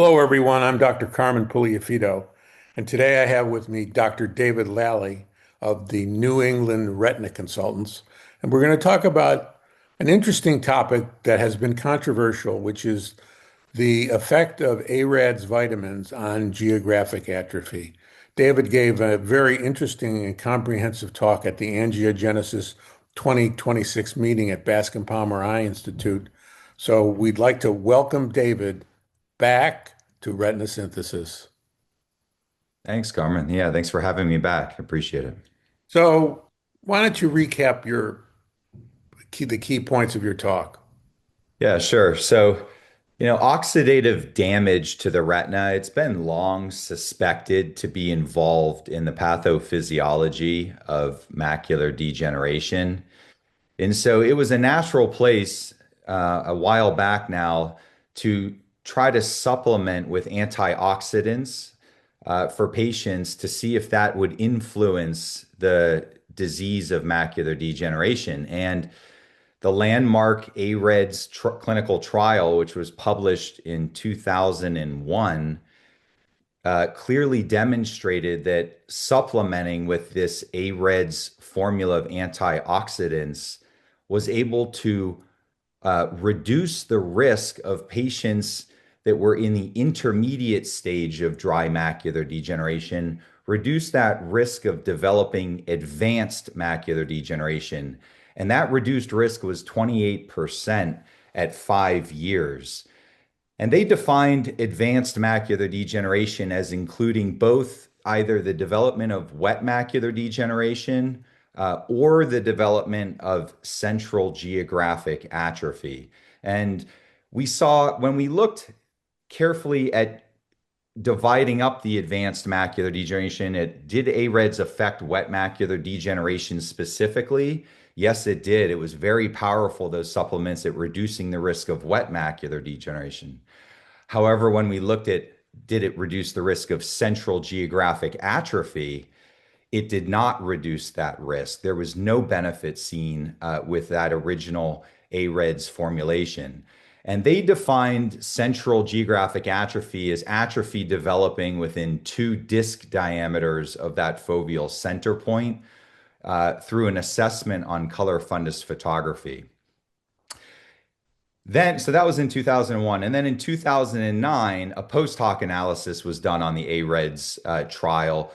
Hello, everyone. I'm Dr. Carmen Puliafito, and today I have with me Dr. David Lally of the New England Retina Consultants, and we're going to talk about an interesting topic that has been controversial, which is the effect of AREDS vitamins on geographic atrophy. David gave a very interesting and comprehensive talk at the Angiogenesis 2026 meeting at Bascom Palmer Eye Institute. So we'd like to welcome David back to retina synthesis. Thanks, Carmen. Yeah, thanks for having me back. Appreciate it. So, why don't you recap the key points of your talk? Yeah, sure. Oxidative damage to the retina, it's been long suspected to be involved in the pathophysiology of macular degeneration. And so it was a natural place a while back now to try to supplement with antioxidants for patients to see if that would influence the disease of macular degeneration. And the landmark AREDS clinical trial, which was published in 2001, clearly demonstrated that supplementing with this AREDS formula of antioxidants was able to reduce the risk of patients that were in the intermediate stage of dry macular degeneration, reduce that risk of developing advanced macular degeneration. And that reduced risk was 28% at 5 years. And they defined advanced macular degeneration as including both either the development of wet macular degeneration or the development of central geographic atrophy. And we saw when we looked carefully at dividing up the advanced macular degeneration, did AREDS affect wet macular degeneration specifically? Yes, it did. It was very powerful, those supplements, at reducing the risk of wet macular degeneration. However, when we looked at did it reduce the risk of central geographic atrophy, it did not reduce that risk. There was no benefit seen with that original AREDS formulation. And they defined central geographic atrophy as atrophy developing within 2 disc diameters of that foveal center point through an assessment on color fundus photography. So that was in 2001. And then in 2009, a post hoc analysis was done on the AREDS trial,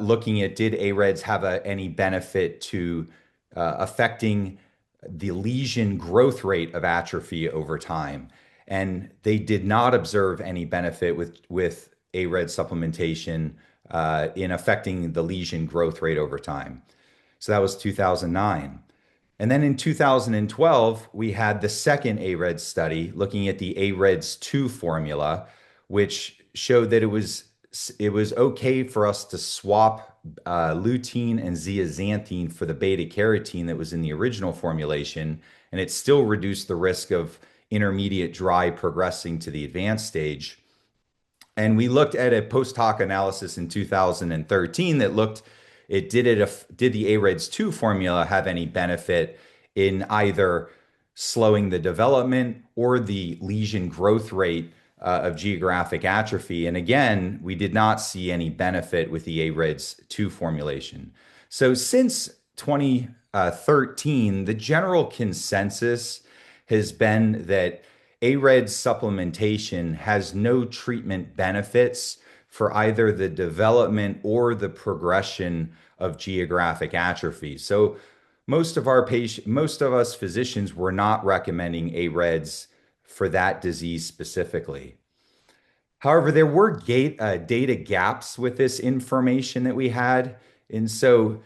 looking at did AREDS have any benefit to affecting the lesion growth rate of atrophy over time. And they did not observe any benefit with AREDS supplementation in affecting the lesion growth rate over time. So that was 2009. And then in 2012, we had the second AREDS study looking at the AREDS 2 formula, which showed that it was okay for us to swap lutein and zeaxanthine for the beta carotene that was in the original formulation, and it still reduced the risk of intermediate dry progressing to the advanced stage. And we looked at a post hoc analysis in 2013 that looked did the AREDS 2 formula have any benefit in either slowing the development or the lesion growth rate of geographic atrophy? And again, we did not see any benefit with the AREDS 2 formulation. So since 2013, the general consensus has been that AREDS supplementation has no treatment benefits for either the development or the progression of geographic atrophy. So most of us physicians were not recommending AREDS for that disease specifically. However, there were data gaps with this information that we had. And so,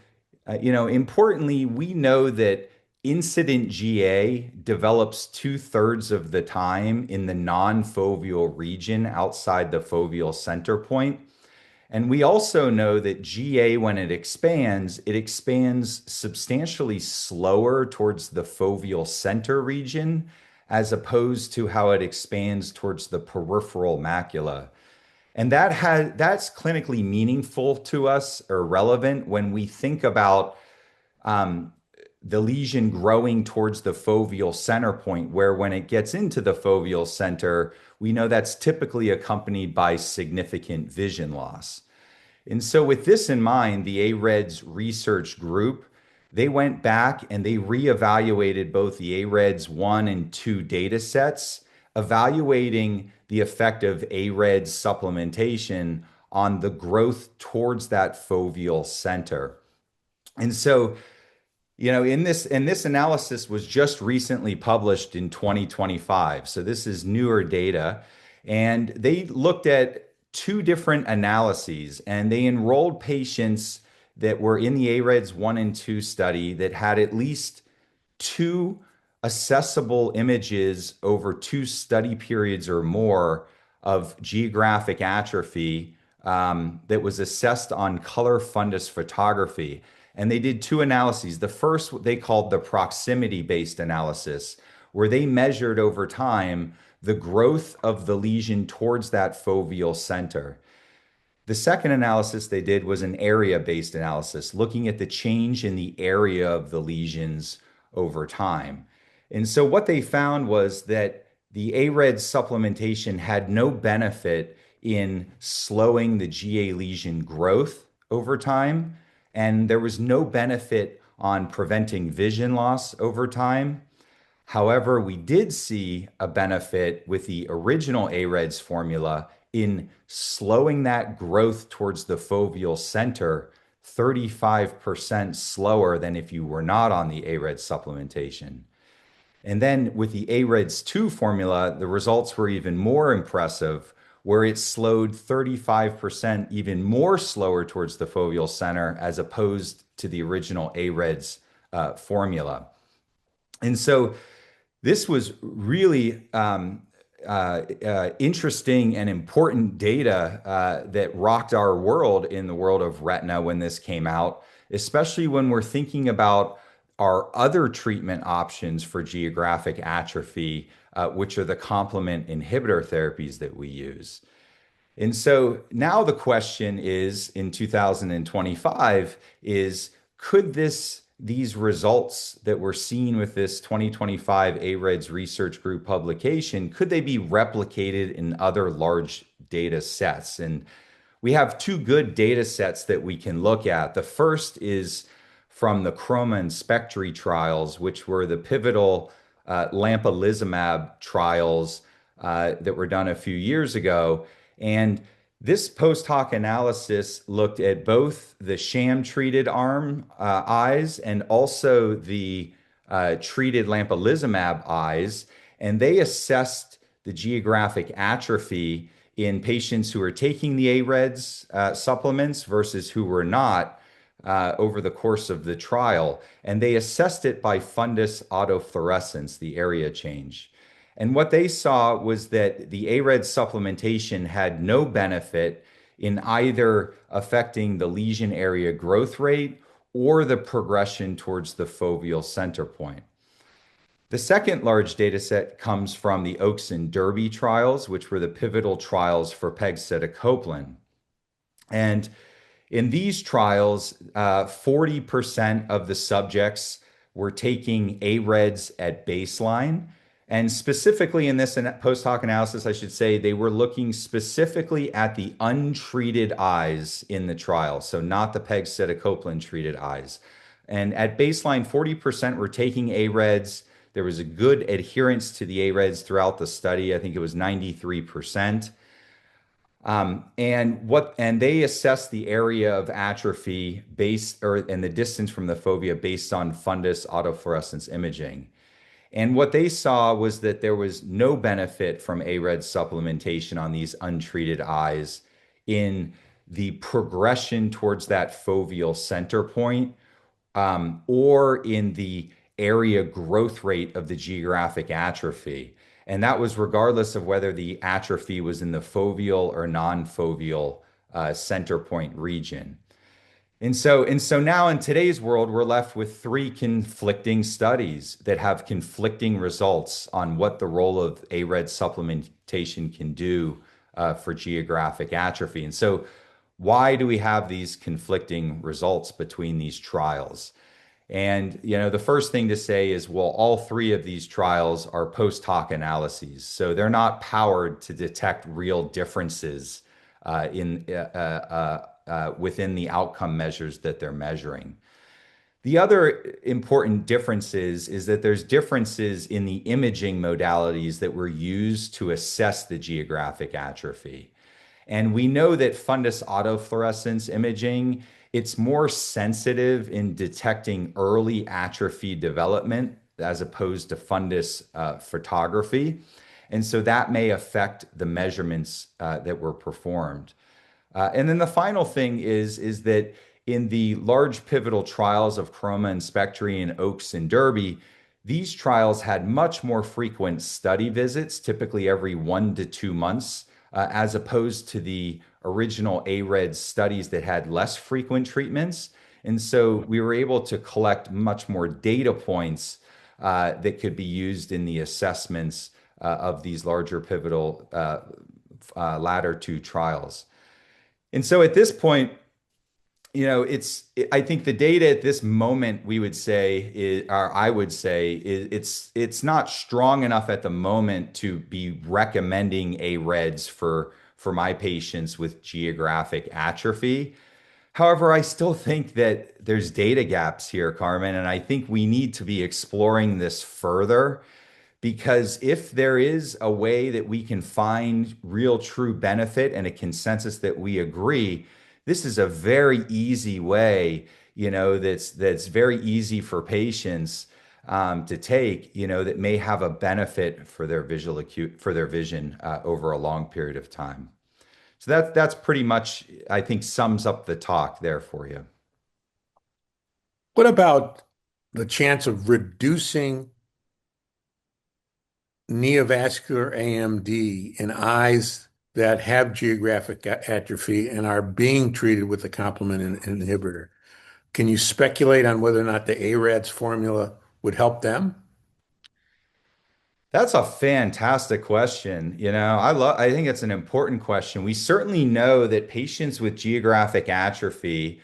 importantly, we know that incident GA develops 2/3 of the time in the non-foveal region outside the foveal center point. And we also know that GA, when it expands substantially slower towards the foveal center region, as opposed to how it expands towards the peripheral macula. And that's clinically meaningful to us or relevant when we think about the lesion growing towards the foveal center point, where when it gets into the foveal center, we know that's typically accompanied by significant vision loss. And so, with this in mind, the AREDS research group, they went back and they reevaluated both the AREDS 1 and 2 data sets, evaluating the effect of AREDS supplementation on the growth towards that foveal center. And so, in this analysis was just recently published in 2025. So this is newer data. And they looked at two different analyses and they enrolled patients that were in the AREDS 1 and 2 study that had at least two accessible images over two study periods or more of geographic atrophy that was assessed on color fundus photography. And they did two analyses. The first, what they called the proximity-based analysis, where they measured over time the growth of the lesion towards that foveal center. The second analysis they did was an area-based analysis, looking at the change in the area of the lesions over time. And so what they found was that the AREDS supplementation had no benefit in slowing the GA lesion growth over time, and there was no benefit on preventing vision loss over time. However, we did see a benefit with the original AREDS formula in slowing that growth towards the foveal center 35% slower than if you were not on the AREDS supplementation. And then with the AREDS 2 formula, the results were even more impressive, where it slowed 35% even more slower towards the foveal center as opposed to the original AREDS formula. And so this was really interesting and important data that rocked our world in the world of retina when this came out, especially when we're thinking about our other treatment options for geographic atrophy, which are the complement inhibitor therapies that we use. And so now the question is, in 2025, is could these results that we're seeing with this 2025 AREDS research group publication, could they be replicated in other large data sets? And we have two good data sets that we can look at. The first is from the Chroma and Spectre trials, which were the pivotal lampalizumab trials that were done a few years ago. And this post hoc analysis looked at both the sham treated arm eyes and also the treated lampalizumab eyes. And they assessed the geographic atrophy in patients who were taking the AREDS supplements versus who were not over the course of the trial. And they assessed it by fundus autofluorescence, the area change. And what they saw was that the AREDS supplementation had no benefit in either affecting the lesion area growth rate or the progression towards the foveal center point. The second large data set comes from the Oaks and Derby trials, which were the pivotal trials for pegcetacoplan. And in these trials, 40% of the subjects were taking AREDS at baseline. And specifically in this post hoc analysis, I should say, they were looking specifically at the untreated eyes in the trial, so not the pegcetacoplan treated eyes. And at baseline, 40% were taking AREDS. There was a good adherence to the AREDS throughout the study. I think it was 93%. And they assessed the area of atrophy and the distance from the fovea based on fundus autofluorescence imaging. And what they saw was that there was no benefit from AREDS supplementation on these untreated eyes in the progression towards that foveal center point, or in the area growth rate of the geographic atrophy. And that was regardless of whether the atrophy was in the foveal or non-foveal center point region. And so now in today's world, we're left with three conflicting studies that have conflicting results on what the role of AREDS supplementation can do for geographic atrophy. And so why do we have these conflicting results between these trials? And, the first thing to say is, well, all three of these trials are post hoc analyses. So they're not powered to detect real differences within the outcome measures that they're measuring. The other important differences is that there's differences in the imaging modalities that were used to assess the geographic atrophy. And we know that fundus autofluorescence imaging, it's more sensitive in detecting early atrophy development as opposed to fundus photography. And so that may affect the measurements that were performed. And then the final thing is that in the large pivotal trials of Chroma and Spectri and Oaks and Derby, these trials had much more frequent study visits, typically every 1 to 2 months, as opposed to the original AREDS studies that had less frequent treatments. And so we were able to collect much more data points that could be used in the assessments of these larger pivotal latter two trials. And so at this point, I think the data at this moment we would say or I would say it's not strong enough at the moment to be recommending AREDS for my patients with geographic atrophy. However, I still think that there's data gaps here, Carmen, and I think we need to be exploring this further. Because if there is a way that we can find real true benefit and a consensus that we agree, this is a very easy way, that's very easy for patients to take, that may have a benefit for their for their vision over a long period of time. So that's pretty much, I think, sums up the talk there for you. What about the chance of reducing neovascular AMD in eyes that have geographic atrophy and are being treated with a complement inhibitor? Can you speculate on whether or not the AREDS formula would help them? That's a fantastic question. I think it's an important question. We certainly know that patients with geographic atrophy,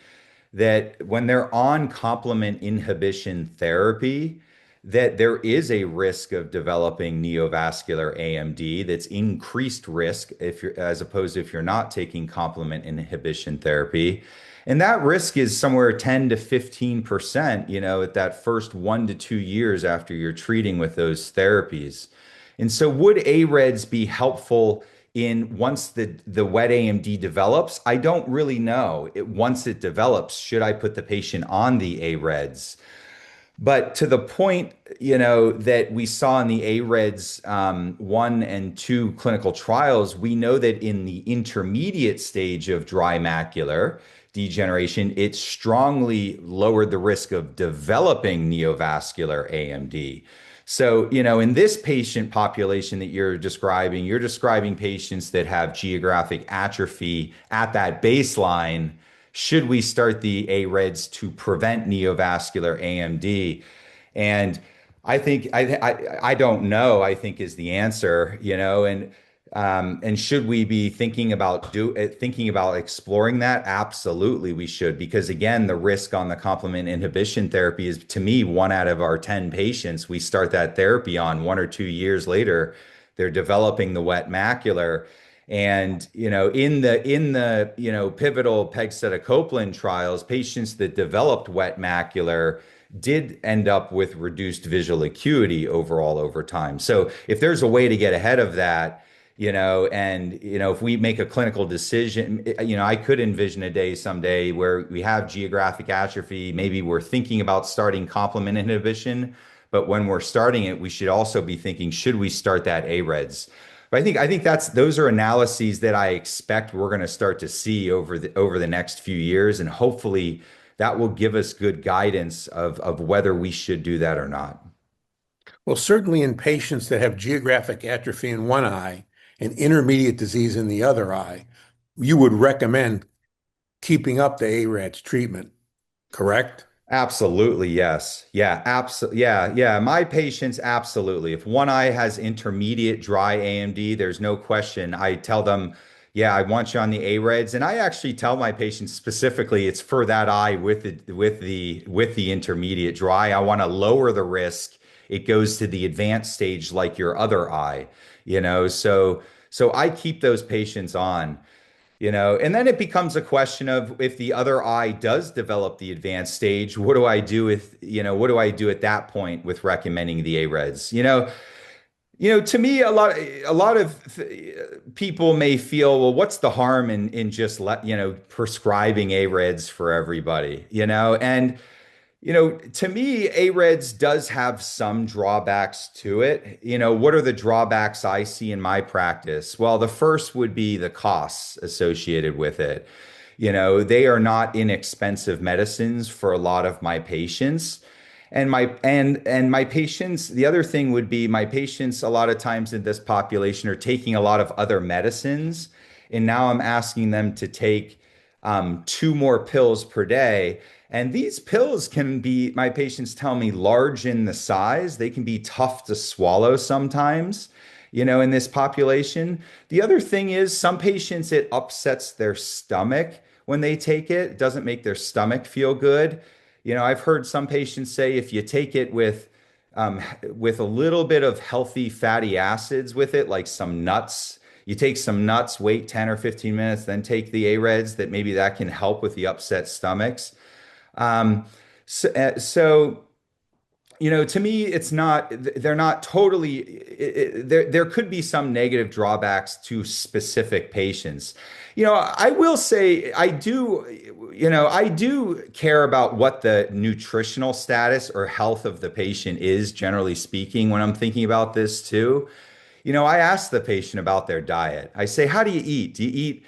that when they're on complement inhibition therapy, that there is a risk of developing neovascular AMD that's increased risk if you're as opposed to if you're not taking complement inhibition therapy. And that risk is somewhere 10 to 15%, at that first 1 to 2 years after you're treating with those therapies. And so would AREDS be helpful in once the wet AMD develops? I don't really know. Once it develops, should I put the patient on the AREDS? But to the point, that we saw in the AREDS 1 and 2 clinical trials, we know that in the intermediate stage of dry macular degeneration, it strongly lowered the risk of developing neovascular AMD. So, in this patient population that you're describing patients that have geographic atrophy at that baseline. Should we start the AREDS to prevent neovascular AMD? And I think I don't know, I think is the answer, and should we be thinking about exploring that? Absolutely, we should, because again, the risk on the complement inhibition therapy is, to me, 1 out of our 10 patients we start that therapy on 1 or 2 years later, they're developing the wet macular. And in the pivotal pegcetacoplan trials, patients that developed wet macular did end up with reduced visual acuity overall over time. So if there's a way to get ahead of that, and if we make a clinical decision, I could envision a day someday where we have geographic atrophy. Maybe we're thinking about starting complement inhibition, but when we're starting it, we should also be thinking, should we start that AREDS? But I think those are analyses that I expect we're going to start to see over the next few years, and hopefully that will give us good guidance of whether we should do that or not. Well, certainly in patients that have geographic atrophy in one eye and intermediate disease in the other eye, you would recommend keeping up the AREDS treatment, correct? Absolutely, yes. Yeah, absolutely. Yeah, yeah. My patients, absolutely. If one eye has intermediate dry AMD, there's no question. I tell them, yeah, I want you on the AREDS. And I actually tell my patients specifically it's for that eye with the intermediate dry. I want to lower the risk. It goes to the advanced stage like your other eye, so I keep those patients on. And then it becomes a question of if the other eye does develop the advanced stage, what do I do at that point with recommending the AREDS? To me, people may feel, well, what's the harm in just prescribing AREDS for everybody, And to me, AREDS does have some drawbacks to it. What are the drawbacks I see in my practice? Well, the first would be the costs associated with it. They are not inexpensive medicines for a lot of my patients. And my patients, the other thing would be my patients a lot of times in this population are taking a lot of other medicines. And now I'm asking them to take two more pills per day. And these pills can be, my patients tell me, large in the size. They can be tough to swallow sometimes, in this population. The other thing is some patients, it upsets their stomach when they take it. It doesn't make their stomach feel good. I've heard some patients say if you take it with a little bit of healthy fatty acids with it, like some nuts, you take some nuts, wait 10 or 15 minutes, then take the AREDS, that maybe that can help with the upset stomachs. Um, so, to me, they're not totally, there could be some negative drawbacks to specific patients. I will say I do care about what the nutritional status or health of the patient is, generally speaking, when I'm thinking about this too. I ask the patient about their diet. I say, how do you eat?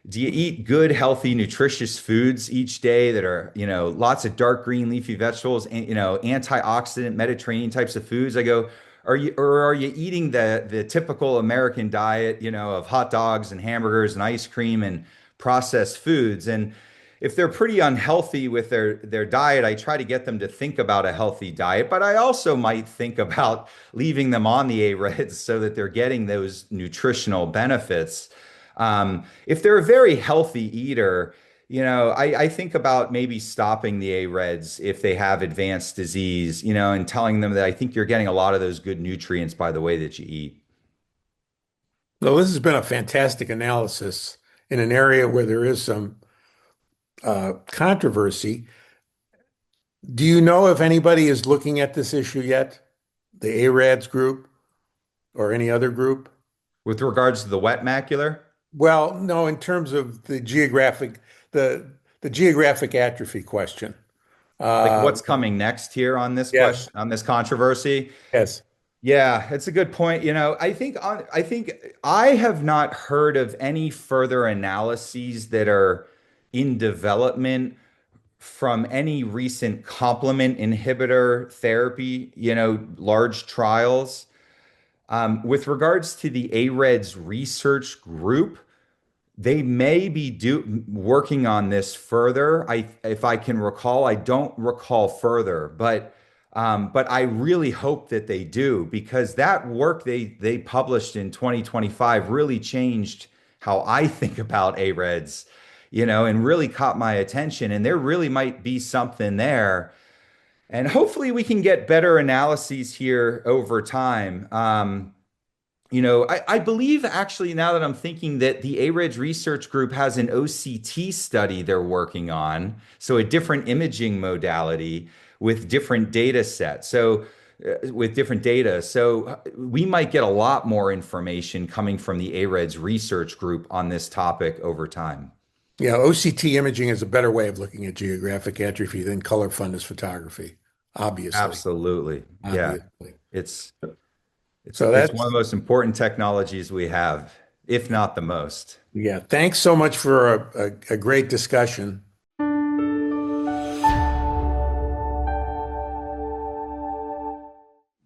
Do you eat good, healthy, nutritious foods each day that are, lots of dark green leafy vegetables and, antioxidant Mediterranean types of foods? I go, are you eating the typical American diet, of hot dogs and hamburgers and ice cream and processed foods? And if they're pretty unhealthy with their diet, I try to get them to think about a healthy diet, but I also might think about leaving them on the AREDS so that they're getting those nutritional benefits. If they're a very healthy eater, I think about maybe stopping the AREDS if they have advanced disease, and telling them that I think you're getting a lot of those good nutrients by the way that you eat. Well, this has been a fantastic analysis in an area where there is some controversy. Do you know if anybody is looking at this issue yet? The ARADS group or any other group? With regards to the wet macular, Well, no, in terms of the geographic atrophy question. like Uh, what's coming next here on this yes, question, on this controversy? yes. Yeah, it's a good point. I think I have not heard of any further analyses that are in development from any recent complement inhibitor therapy, large trials. With regards to the AREDS research group, they may be working on this further. If I can recall, I don't recall further, but I really hope that they do because that work they published in 2025 really changed how I think about AREDS, and really caught my attention. And there really might be something there. And hopefully we can get better analyses here over time. I believe actually now that I'm thinking that the AREDS research group has an OCT study they're working on, so a different imaging modality with different data sets. So with different data. So we might get a lot more information coming from the AREDS research group on this topic over time. Yeah, OCT imaging is a better way of looking at geographic atrophy than color fundus photography, obviously. Absolutely. Yeah. Obviously. It's it's So it's one of that's, the most important technologies we have, if not the most. yeah, thanks so much for a great discussion.